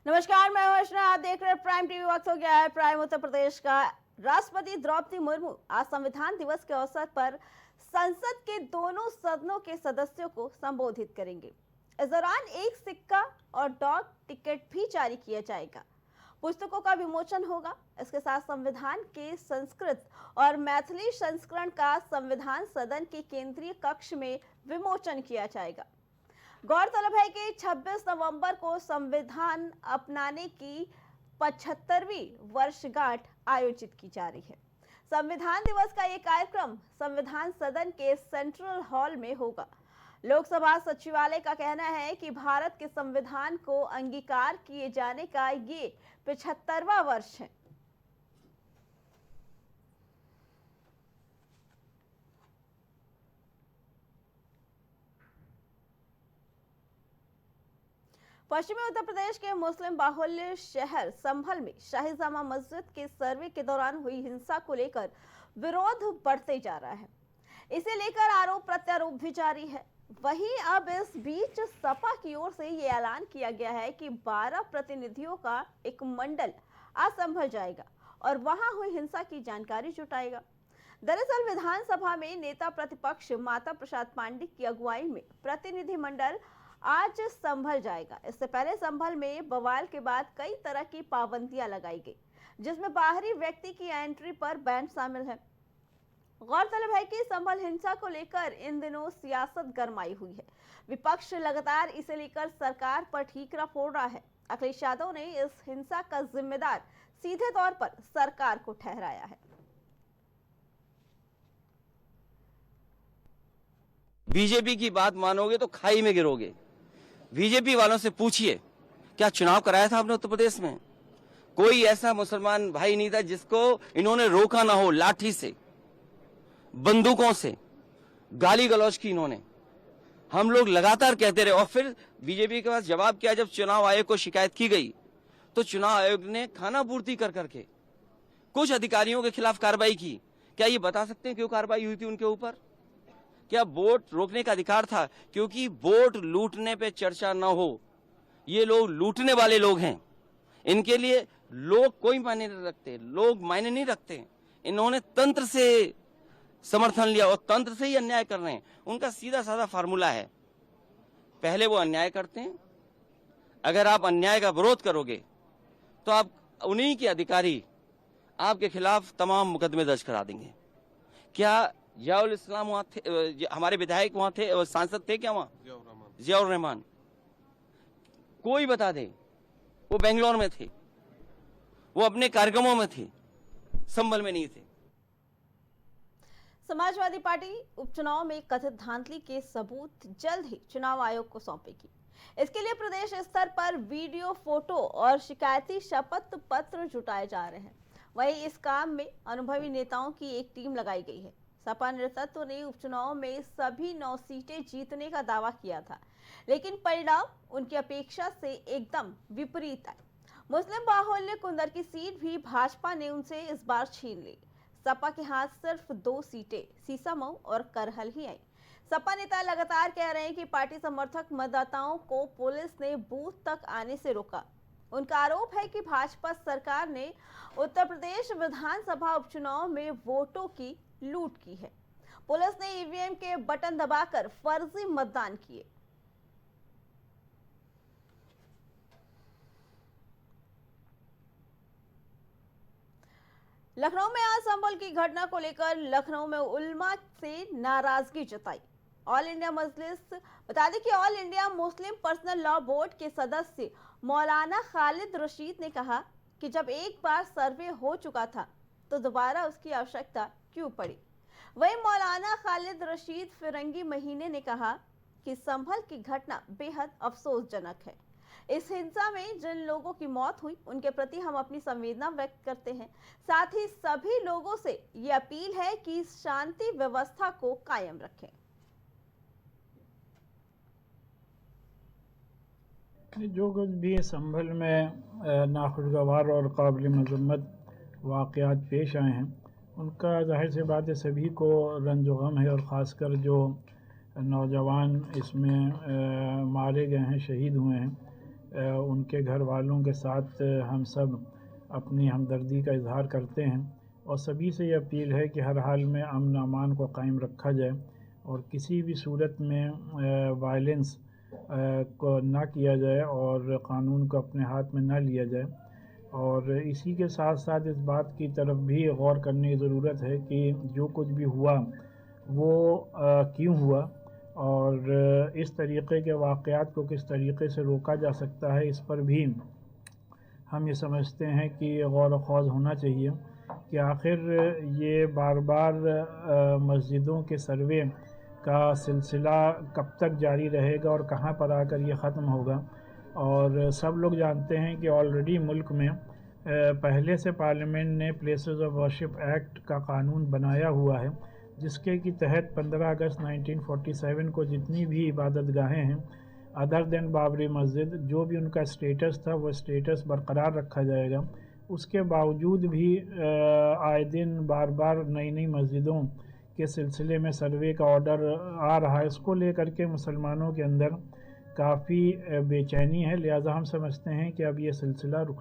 नमस्कार, मैं हूं अर्चना। आप देख रहे हैं प्राइम टीवी। वक्त हो गया है प्राइम उत्तर प्रदेश का। राष्ट्रपति द्रौपदी मुर्मू आज संविधान दिवस के अवसर पर संसद के दोनों सदनों के सदस्यों को संबोधित करेंगे। इस दौरान एक सिक्का और डाक टिकट भी जारी किया जाएगा। पुस्तकों का विमोचन होगा। इसके साथ संविधान के संस्कृत और मैथिली संस्करण का संविधान सदन के केंद्रीय कक्ष में विमोचन किया जाएगा। गौरतलब है कि 26 नवंबर को संविधान अपनाने की 75वीं वर्षगांठ आयोजित की जा रही है। संविधान दिवस का ये कार्यक्रम संविधान सदन के सेंट्रल हॉल में होगा। लोकसभा सचिवालय का कहना है कि भारत के संविधान को अंगीकार किए जाने का ये 75वां वर्ष है। पश्चिमी उत्तर प्रदेश के मुस्लिम बाहुल्य शहर संभल में शाही जामा मस्जिद के सर्वे के दौरान हुई हिंसा को लेकर विरोध बढ़ते जा रहा है। इसे लेकर आरोप प्रत्यारोप भी जारी है। वहीं अब इस बीच सपा की ओर से ये ऐलान किया गया है कि 12 प्रतिनिधियों का एक मंडल आज संभल जाएगा और वहां हुई हिंसा की जानकारी जुटाएगा। दरअसल विधानसभा में नेता प्रतिपक्ष माता प्रसाद पांडे की अगुवाई में प्रतिनिधि मंडल आज संभल जाएगा। इससे पहले संभल में बवाल के बाद कई तरह की पाबंदियां लगाई गई, जिसमें बाहरी व्यक्ति की एंट्री पर बैन शामिल है। गौरतलब है कि संभल हिंसा को लेकर इन दिनों सियासत गरमाई हुई है। विपक्ष लगातार इसे लेकर सरकार पर ठीकरा फोड़ रहा है। अखिलेश यादव ने इस हिंसा का जिम्मेदार सीधे तौर पर सरकार को ठहराया है। बीजेपी की बात मानोगे तो खाई में गिरोगे। बीजेपी वालों से पूछिए, क्या चुनाव कराया था आपने उत्तर प्रदेश में? कोई ऐसा मुसलमान भाई नहीं था जिसको इन्होंने रोका ना हो। लाठी से, बंदूकों से गाली गलौज की इन्होंने। हम लोग लगातार कहते रहे और फिर बीजेपी के पास जवाब किया। जब चुनाव आयोग को शिकायत की गई तो चुनाव आयोग ने खाना पूर्ति कर करके कुछ अधिकारियों के खिलाफ कार्रवाई की। क्या ये बता सकते हैं क्यों कार्रवाई हुई थी उनके ऊपर? क्या वोट रोकने का अधिकार था? क्योंकि वोट लूटने पे चर्चा न हो। ये लोग लूटने वाले लोग हैं। इनके लिए लोग कोई मायने नहीं रखते, लोग मायने नहीं रखते। इन्होंने तंत्र से समर्थन लिया और तंत्र से ही अन्याय कर रहे हैं। उनका सीधा साधा फार्मूला है, पहले वो अन्याय करते हैं। अगर आप अन्याय का विरोध करोगे तो आप उन्हीं के अधिकारी आपके खिलाफ तमाम मुकदमे दर्ज करा देंगे। क्या जियाउल इस्लाम वहां थे? हमारे विधायक वहां थे, सांसद थे क्या वहां? जियाउर रहमान। कोई बता दे, वो बेंगलोर में थे, वो अपने कार्यक्रमों में थे, संभल में नहीं थे। समाजवादी पार्टी उपचुनाव में कथित धांधली के सबूत जल्द ही चुनाव आयोग को सौंपेगी। इसके लिए प्रदेश स्तर पर वीडियो, फोटो और शिकायती शपथ पत्र जुटाए जा रहे हैं। वहीं इस काम में अनुभवी नेताओं की एक टीम लगाई गई है। सपा नेतृत्व ने उपचुनाव में सभी 9 सीटें जीतने का दावा किया था, लेकिन परिणाम उनकी अपेक्षा से एकदम विपरीत आए। मुस्लिम बाहुल्य कुंदर की सीट भी भाजपा ने उनसे इस बार छीन ली। सपा के हाथ सिर्फ 2 सीटें सीसामऊ और करहल ही आई। सपा नेता लगातार कह रहे हैं कि पार्टी समर्थक मतदाताओं को पुलिस ने बूथ तक आने से रोका। उनका आरोप है कि भाजपा सरकार ने उत्तर प्रदेश विधानसभा उपचुनाव में वोटों की लूट की है। पुलिस ने ईवीएम के बटन दबाकर फर्जी मतदान किए। लखनऊ में आज संभल की घटना को लेकर लखनऊ में उल्मा से नाराजगी जताई। ऑल इंडिया मजलिस, बता दें कि all India Muslim personal law board के सदस्य मौलाना खालिद रशीद ने कहा कि जब एक बार सर्वे हो चुका था तो दोबारा उसकी आवश्यकता क्यों पड़ी। वहीं मौलाना खालिद रशीद फिरंगी महीने ने कहा कि संभल की घटना बेहद अफसोसजनक है। इस हिंसा में जिन लोगों की मौत हुई उनके प्रति हम अपनी संवेदना व्यक्त करते हैं। साथ ही सभी लोगों से ये अपील है कि शांति व्यवस्था को कायम रखें। जो कुछ भी संभल में नाखुशगवार और काबिल मजम्मत वाक़यात पेश आए हैं, उनका जाहिर सी बात है सभी को रंज गम है। और ख़ासकर जो नौजवान इसमें मारे गए हैं, शहीद हुए हैं, उनके घर वालों के साथ हम सब अपनी हमदर्दी का इजहार करते हैं और सभी से ये अपील है कि हर हाल में अमन अमान को कायम रखा जाए और किसी भी सूरत में वायलेंस को ना किया जाए और क़ानून को अपने हाथ में ना लिया जाए। और इसी के साथ साथ इस बात की तरफ भी गौर करने की ज़रूरत है कि जो कुछ भी हुआ वो क्यों हुआ और इस तरीक़े के वाक़यात को किस तरीक़े से रोका जा सकता है, इस पर भी हम ये समझते हैं कि गौर व ख़ौज़ होना चाहिए कि आखिर ये बार बार मस्जिदों के सर्वे का सिलसिला कब तक जारी रहेगा और कहाँ पर आकर ये ख़त्म होगा। और सब लोग जानते हैं कि ऑलरेडी मुल्क में पहले से पार्लियामेंट ने प्लेसेस ऑफ वर्शिप एक्ट का कानून बनाया हुआ है, जिसके की तहत 15 अगस्त 1947 को जितनी भी इबादत गाहें हैं अदर देन बाबरी मस्जिद, जो भी उनका स्टेटस था वो स्टेटस बरकरार रखा जाएगा। उसके बावजूद भी आए दिन बार बार नई नई मस्जिदों के सिलसिले में सर्वे का ऑर्डर आ रहा है। इसको लेकर के मुसलमानों के अंदर काफ़ी बेचैनी है, लिहाजा हम समझते हैं कि अब ये सिलसिला रुक